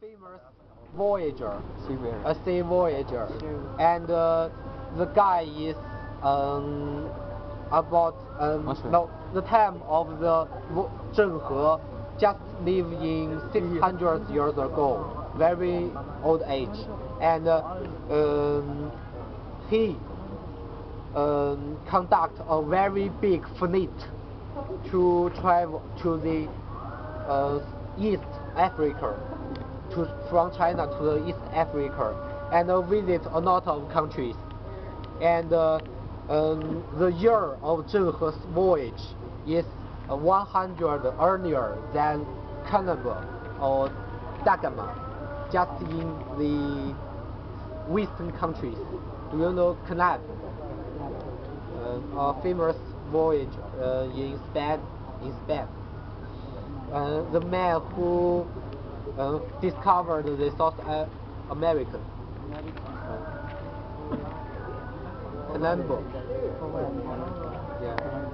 famous voyager, Seafarer. a sea voyager, and the guy is about no, the time of the Zheng He just lived in 600 years ago, very old age, and he conduct a very big fleet to travel to the East Africa, from China to the East Africa, and visit a lot of countries. And the year of Zheng He's voyage is 100 earlier than Cannibal or Dagama, just in the Western countries. Do you know Canab? A famous voyage in Spain. The man who discovered the South America. Cannibal. Yeah.